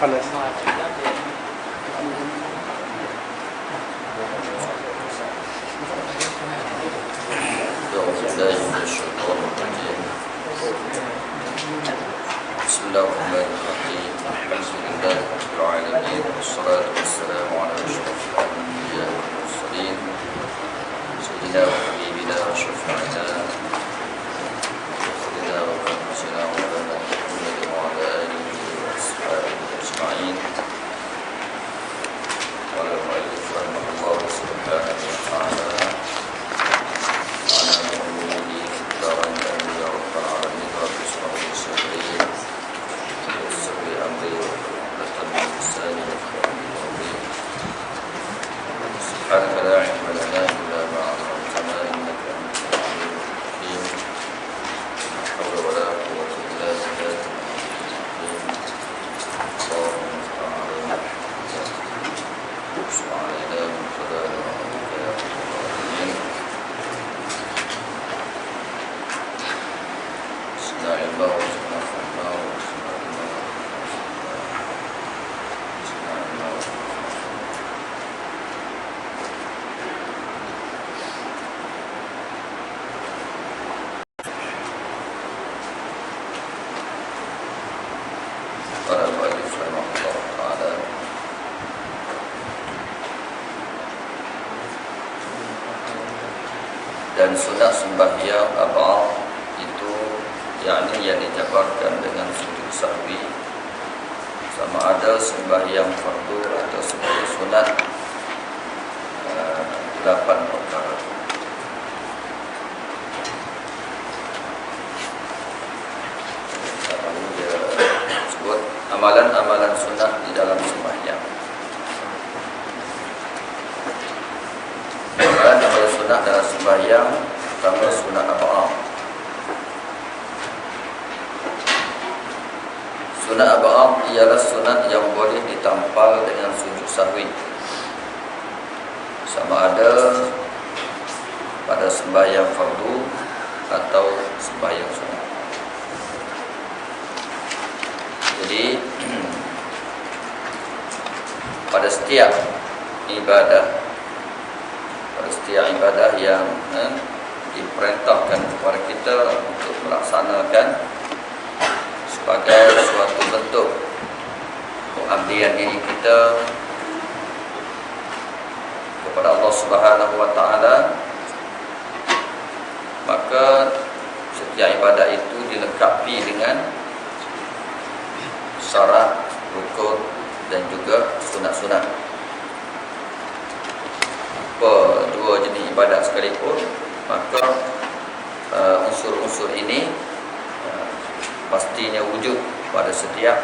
panas. Bismillahirrahmanirrahim. Alhamdulillahirabbil alamin. Wassalatu wassalamu ala asyrafil anbiya'i wal mursalin. Sayyidina wa habibina wa syafi'ina sayyidina wa qaddisina wa lana Muhammad wa ala alihi wa ashabihi ajma'in. Wa ala mu'allif rahimahullah subhanahu wa ta'ala. سبحانك لا علم لنا إلا ما علمتنا إنك أنت العليم الحكيم لا حول ولا قوة إلا بالله اللهم افتح علينا واقسم علينا من خلال رحمتك يا رب العالمين. زدنا علما وزدنا فهما وزدنا علما para mu'allif rahimahullah ta'ala. Dan sunat sembahyang ab'al itu yakni yang dijabarkan dengan sujud sahwi, sama ada sembahyang fardu atau sebagai sunat, 8 perkara. Amalan-amalan sunnah di dalam sembahyang. Amalan-amalan sunnah dalam sembahyang, pertama sunat ab'al. Sunat ab'al ialah sunat yang boleh ditampal dengan sujud sahwi, sama ada pada sembahyang fardu atau sembahyang sunat. Jadi pada setiap ibadah yang diperintahkan kepada kita untuk melaksanakan sebagai suatu bentuk pengabdian diri kita kepada Allah Subhanahu wa taala, maka setiap ibadah itu dilengkapi dengan syarat, rukun dan juga sunat-sunat. Dua jenis ibadat sekalipun, maka unsur-unsur ini pastinya wujud pada setiap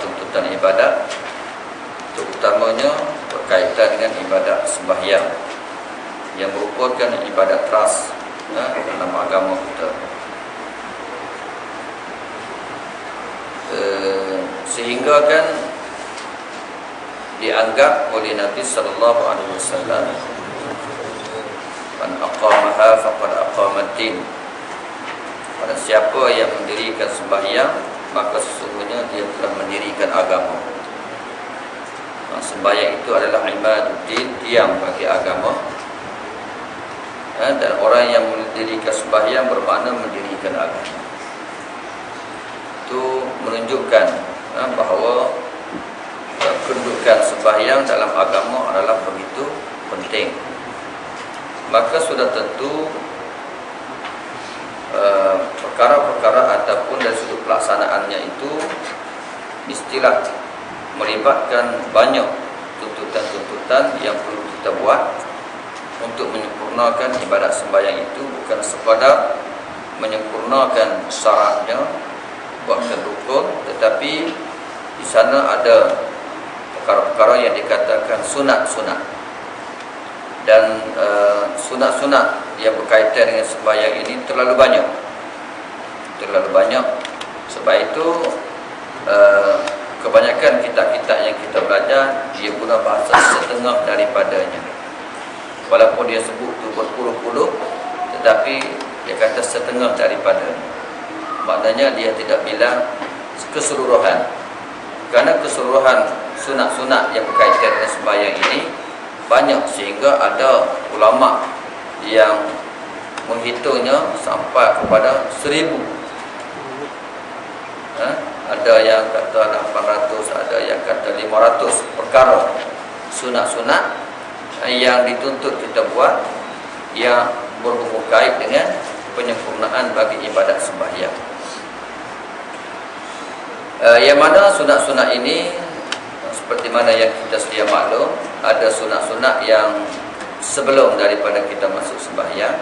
tuntutan ibadat, terutamanya berkaitan dengan ibadat sembahyang yang merupakan ibadat teras dalam agama kita. Sehingga kan dianggap oleh Nabi sallallahu alaihi wasallam, man aqamaha faqad aqamaddin. Pada siapa yang mendirikan sembahyang, maka sesungguhnya dia telah mendirikan agama. Sembahyang itu adalah imaduddin, tiang bagi agama. Dan orang yang mendirikan sembahyang bermakna mendirikan agama. Itu menunjukkan bahawa kedudukan sembahyang dalam agama adalah begitu penting. Maka sudah tentu perkara-perkara ataupun dari sudut pelaksanaannya itu mestilah melibatkan banyak tuntutan-tuntutan yang perlu kita buat untuk menyempurnakan ibadat sembahyang itu, bukan sekadar menyempurnakan syaratnya, buatkan rukun, tetapi di sana ada perkara-perkara yang dikatakan sunat-sunat. Dan sunat-sunat yang berkaitan dengan sembahyang ini terlalu banyak. Sebab itu kebanyakan kitab-kitab yang kita belajar, dia guna bahasa setengah daripadanya. Walaupun dia sebut tu berpuluh-puluh, tetapi dia kata setengah daripada. Maknanya dia tidak bilang keseluruhan. Kerana keseluruhan sunat-sunat yang berkaitan dengan sembahyang ini banyak, sehingga ada ulama yang menghitungnya sampai kepada 1000. Ada yang kata 800, ada yang kata 500 perkara sunat-sunat yang dituntut kita buat, yang berhubung kait dengan penyempurnaan bagi ibadat sembahyang. Yang mana sunat-sunat ini, seperti mana yang kita sedia maklum, ada sunat-sunat yang sebelum daripada kita masuk sembahyang.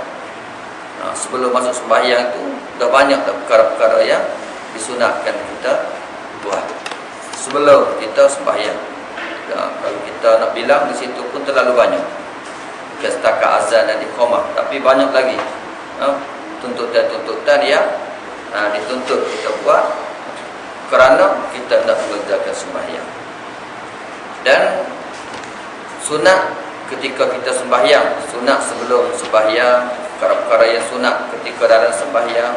Sebelum masuk sembahyang itu dah banyak dah perkara-perkara yang disunatkan kita buat sebelum kita sembahyang. Kalau kita nak bilang di situ pun terlalu banyak, bukan setakat azan dan iqamah, tapi banyak lagi tuntutan-tuntutan yang dituntut kita buat kerana kita nak mengerjakan sembahyang. Dan sunat ketika kita sembahyang, sunat sebelum sembahyang, perkara-perkara yang sunat ketika dalam sembahyang,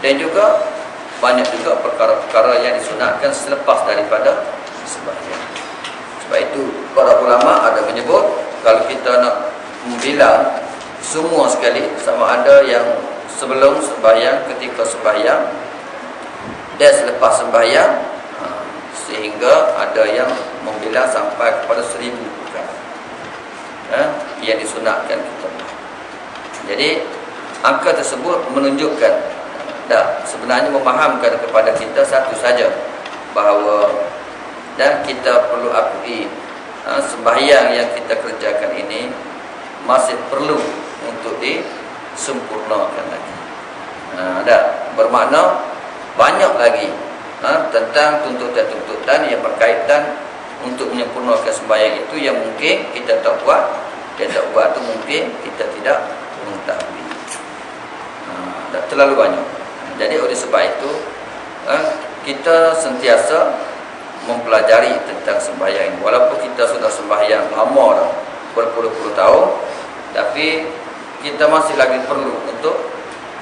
dan juga banyak juga perkara-perkara yang disunatkan selepas daripada sembahyang. Sebab itu para ulama ada menyebut, kalau kita nak membilang semua sekali, sama ada yang sebelum sembahyang, ketika sembahyang dan selepas sembahyang, sehingga ada yang membilang sampai kepada 1000 perkara yang disunatkan kita. Jadi angka tersebut menunjukkan sebenarnya memahamkan kepada kita satu saja, bahawa dan kita perlu akui sembahyang yang kita kerjakan ini masih perlu untuk disempurnakan lagi. Bermakna banyak lagi tentang tuntutan-tuntutan yang berkaitan untuk menyempurnakan sembahyang itu yang mungkin kita tak buat, dan tak buat tu mungkin kita tidak mengetahui. Terlalu banyak. Jadi oleh sebab itu kita sentiasa mempelajari tentang sembahyang ini. Walaupun kita sudah sembahyang lama dah, berpuluh-puluh tahun, tapi kita masih lagi perlu untuk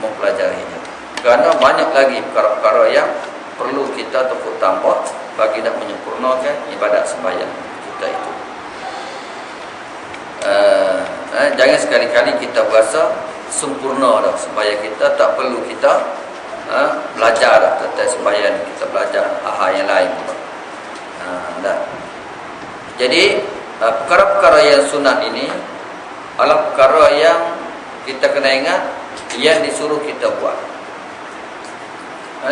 mempelajarinya. Kerana banyak lagi perkara-perkara yang perlu kita tepuk tambah bagi nak menyempurnakan ibadat sembahyang kita itu. Jangan sekali-kali kita berasa sempurna dah sembahyang kita, tak perlu kita belajar dah tentang sembahyang, kita belajar hal yang lain. Jadi perkara-perkara yang sunat ini adalah perkara yang kita kena ingat yang disuruh kita buat.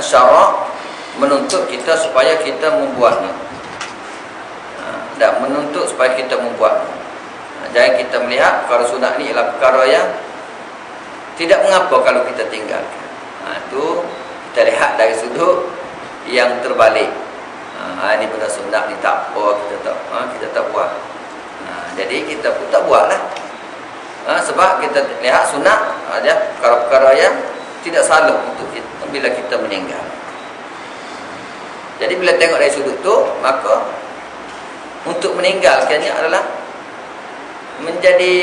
Syarak menuntut kita supaya kita membuatnya, dan menuntut supaya kita membuatnya. Jangan kita melihat perkara sunat ini ialah perkara yang tidak mengapa kalau kita tinggalkan. Itu kita lihat dari sudut yang terbalik. Ini benda sunat ni tak apa, kita tak buat. Jadi kita pun tak buatlah. Sebab kita lihat sunat ada perkara-perkara yang tidak salah untuk kita bila kita meninggal. Jadi bila tengok dari sudut tu, maka untuk meninggalkannya adalah menjadi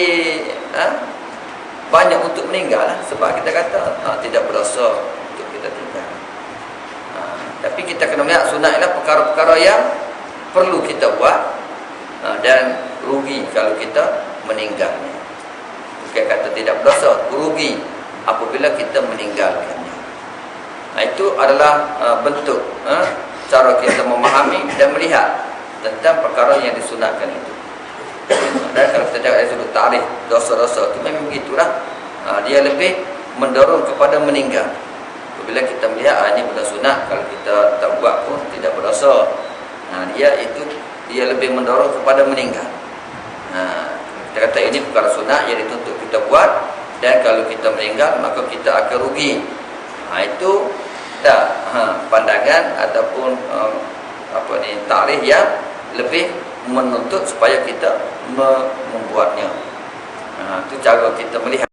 banyak untuk meninggal lah. Sebab kita kata tidak berdosa untuk kita tinggal. Tapi kita kena melihat sunat ialah perkara-perkara yang perlu kita buat, dan rugi kalau kita meninggalnya. Bukan kata tidak berdosa, rugi apabila kita meninggalkannya. Itu adalah bentuk cara kita memahami dan melihat tentang perkara yang disunatkan itu. Dan kalau kita tengok dari sudut tarikh dosa-dosa itu memang begitulah. Dia lebih mendorong kepada meninggal. Apabila kita melihat ini benda sunat, kalau kita tak buat pun tidak berdosa, dia lebih mendorong kepada meninggal. Kita kata ini perkara sunat yang dituntut kita buat, dan kalau kita meninggal maka kita akan rugi. Itu pandangan ataupun tarikh yang lebih menuntut supaya kita membuatnya. Itu cara kita melihat.